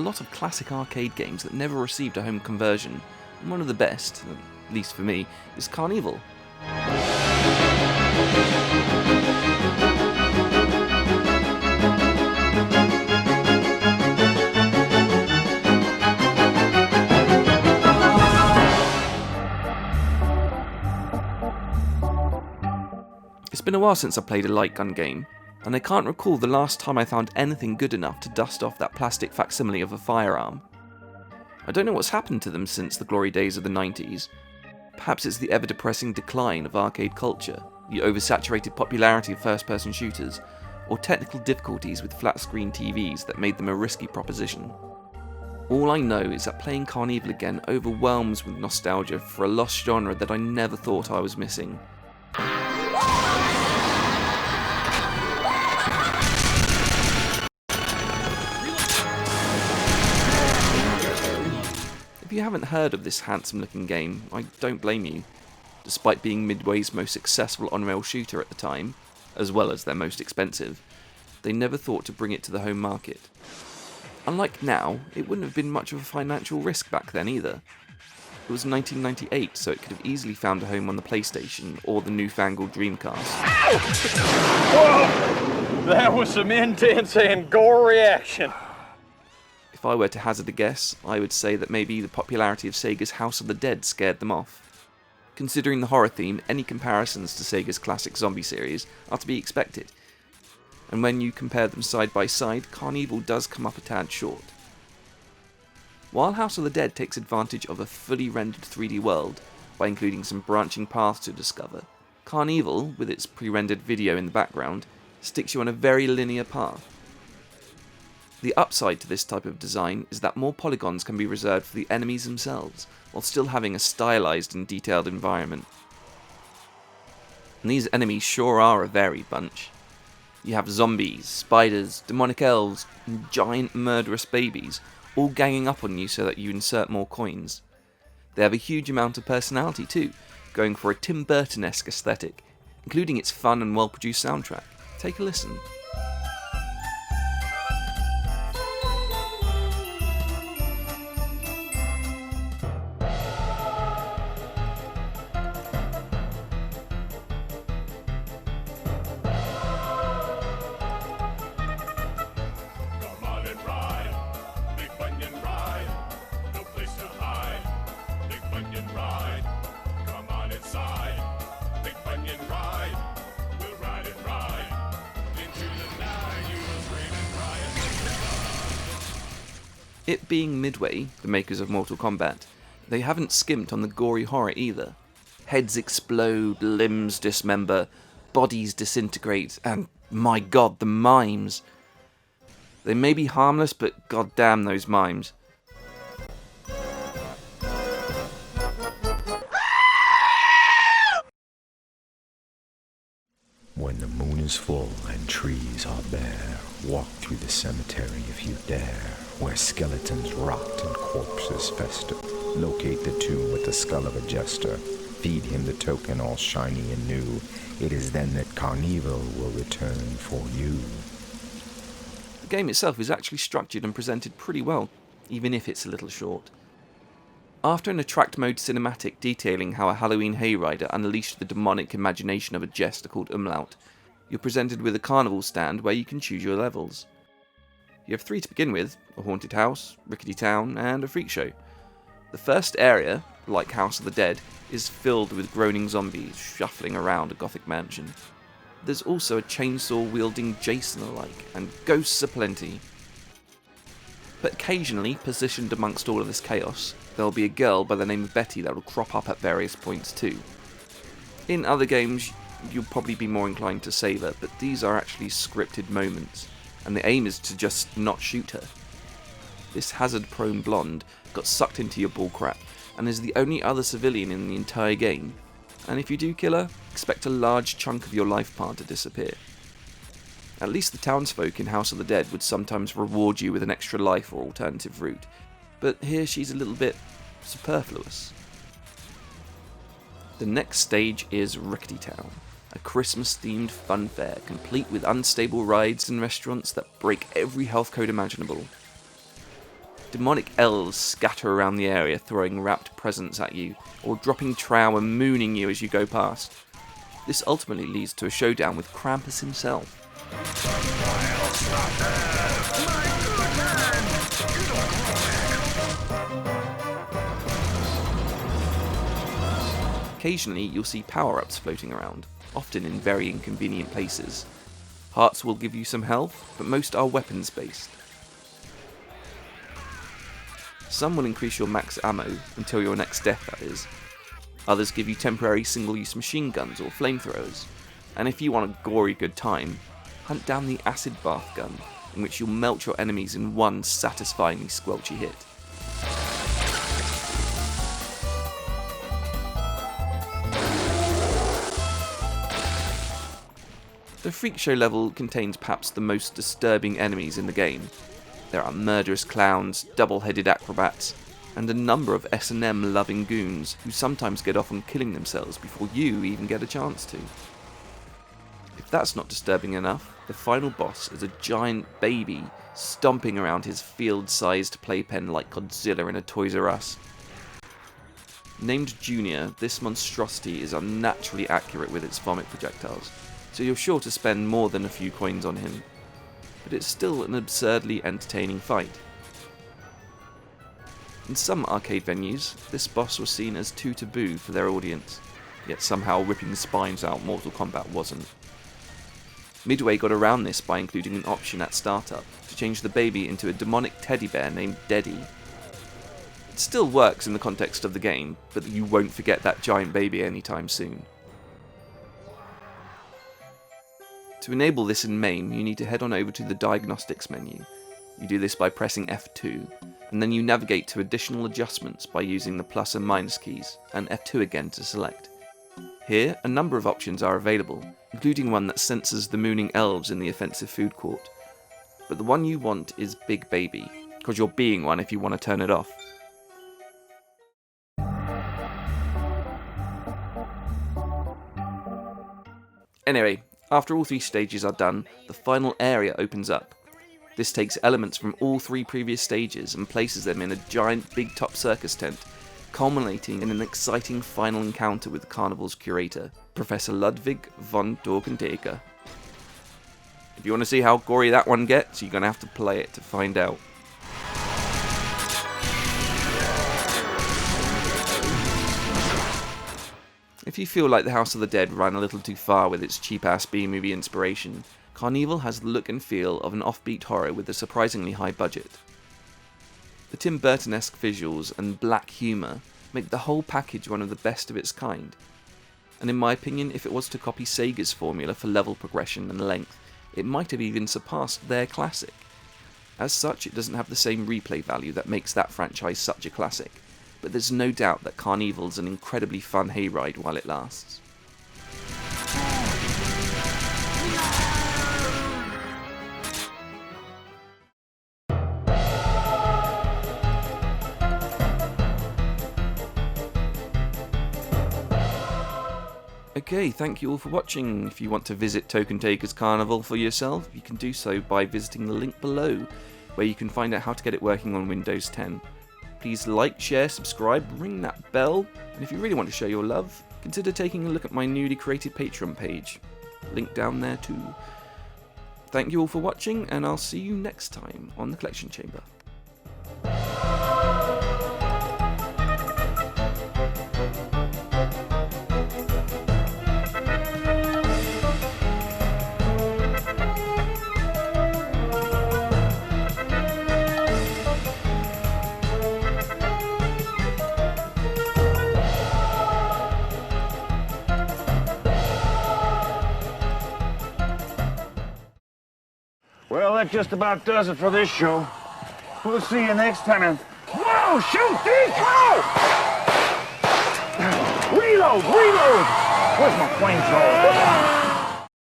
lot of classic arcade games that never received a home conversion, and one of the best, at least for me, is CarnEvil. It's been a while since I played a light gun game, and I can't recall the last time I found anything good enough to dust off that plastic facsimile of a firearm. I don't know what's happened to them since the glory days of the 90s. Perhaps it's the ever-depressing decline of arcade culture, the oversaturated popularity of first-person shooters, or technical difficulties with flat-screen TVs that made them a risky proposition. All I know is that playing CarnEvil again overwhelms with nostalgia for a lost genre that I never thought I was missing. If you haven't heard of this handsome-looking game, I don't blame you. Despite being Midway's most successful on-rail shooter at the time, as well as their most expensive, they never thought to bring it to the home market. Unlike now, it wouldn't have been much of a financial risk back then either. It was 1998, so it could have easily found a home on the PlayStation or the newfangled Dreamcast. Whoa! That was some intense and gory action. If I were to hazard a guess, I would say that maybe the popularity of Sega's House of the Dead scared them off. Considering the horror theme, any comparisons to Sega's classic zombie series are to be expected. And when you compare them side by side, CarnEvil does come up a tad short. While House of the Dead takes advantage of a fully rendered 3D world by including some branching paths to discover, CarnEvil, with its pre-rendered video in the background, sticks you on a very linear path. The upside to this type of design is that more polygons can be reserved for the enemies themselves, while still having a stylized and detailed environment. And these enemies sure are a varied bunch. You have zombies, spiders, demonic elves, and giant murderous babies, all ganging up on you so that you insert more coins. They have a huge amount of personality too, going for a Tim Burton-esque aesthetic, including its fun and well-produced soundtrack. Take a listen. It being Midway, the makers of Mortal Kombat, they haven't skimped on the gory horror either. Heads explode, limbs dismember, bodies disintegrate, and my god, the mimes. They may be harmless, but goddamn those mimes. When the moon is full and trees are bare, walk through the cemetery if you dare, where skeletons rot and corpses fester. Locate the tomb with the skull of a jester. Feed him the token all shiny and new. It is then that CarnEvil will return for you. The game itself is actually structured and presented pretty well, even if it's a little short. After an attract mode cinematic detailing how a Halloween hayrider unleashed the demonic imagination of a jester called Umlaut, you're presented with a carnival stand where you can choose your levels. You have 3 to begin with: a haunted house, Rickety Town, and a freak show. The first area, like House of the Dead, is filled with groaning zombies shuffling around a gothic mansion. There's also a chainsaw-wielding Jason alike, and ghosts aplenty. But occasionally, positioned amongst all of this chaos, there'll be a girl by the name of Betty that will crop up at various points too. In other games, you'll probably be more inclined to save her, but these are actually scripted moments, and the aim is to just not shoot her. This hazard-prone blonde got sucked into your bullcrap, and is the only other civilian in the entire game, and if you do kill her, expect a large chunk of your life bar to disappear. At least the townsfolk in House of the Dead would sometimes reward you with an extra life or alternative route, but here she's a little bit superfluous. The next stage is Rickety Town, a Christmas-themed fun fair complete with unstable rides and restaurants that break every health code imaginable. Demonic elves scatter around the area, throwing wrapped presents at you, or dropping trow and mooning you as you go past. This ultimately leads to a showdown with Krampus himself. Occasionally, you'll see power-ups floating around, often in very inconvenient places. Hearts will give you some health, but most are weapons-based. Some will increase your max ammo, until your next death that is. Others give you temporary single-use machine guns or flamethrowers. And if you want a gory good time, hunt down the acid bath gun, in which you'll melt your enemies in one satisfyingly squelchy hit. The Freak Show level contains perhaps the most disturbing enemies in the game. There are murderous clowns, double-headed acrobats, and a number of S&M loving goons who sometimes get off on killing themselves before you even get a chance to. If that's not disturbing enough, the final boss is a giant baby stomping around his field-sized playpen like Godzilla in a Toys R Us. Named Junior, this monstrosity is unnaturally accurate with its vomit projectiles, so you're sure to spend more than a few coins on him. But it's still an absurdly entertaining fight. In some arcade venues, this boss was seen as too taboo for their audience, yet somehow ripping spines out Mortal Kombat wasn't. Midway got around this by including an option at startup to change the baby into a demonic teddy bear named Deddy. It still works in the context of the game, but you won't forget that giant baby anytime soon. To enable this in MAME, you need to head on over to the Diagnostics menu. You do this by pressing F2, and then you navigate to additional adjustments by using the plus and minus keys, and F2 again to select. Here, a number of options are available, including one that censors the mooning elves in the offensive food court. But the one you want is Big Baby, because you're being one if you want to turn it off. Anyway, after all 3 stages are done, the final area opens up. This takes elements from all 3 previous stages and places them in a giant big top circus tent, culminating in an exciting final encounter with the carnival's curator, Professor Ludwig von Torkenteker. If you want to see how gory that one gets, you're going to have to play it to find out. If you feel like the House of the Dead ran a little too far with its cheap-ass B-movie inspiration, CarnEvil has the look and feel of an offbeat horror with a surprisingly high budget. The Tim Burton-esque visuals and black humour make the whole package one of the best of its kind, and in my opinion, if it was to copy Sega's formula for level progression and length, it might have even surpassed their classic. As such, it doesn't have the same replay value that makes that franchise such a classic, but there's no doubt that CarnEvil's an incredibly fun hayride while it lasts. Okay, thank you all for watching. If you want to visit Torkenteker's CarnEvil for yourself, you can do so by visiting the link below, where you can find out how to get it working on Windows 10. Please like, share, subscribe, ring that bell, and if you really want to show your love, consider taking a look at my newly created Patreon page. Link down there too. Thank you all for watching, and I'll see you next time on the Collection Chamber. Well, that just about does it for this show. We'll see you next time. And whoa, shoot, Deke! Whoa! Reload! Reload! Where's my flamethrower?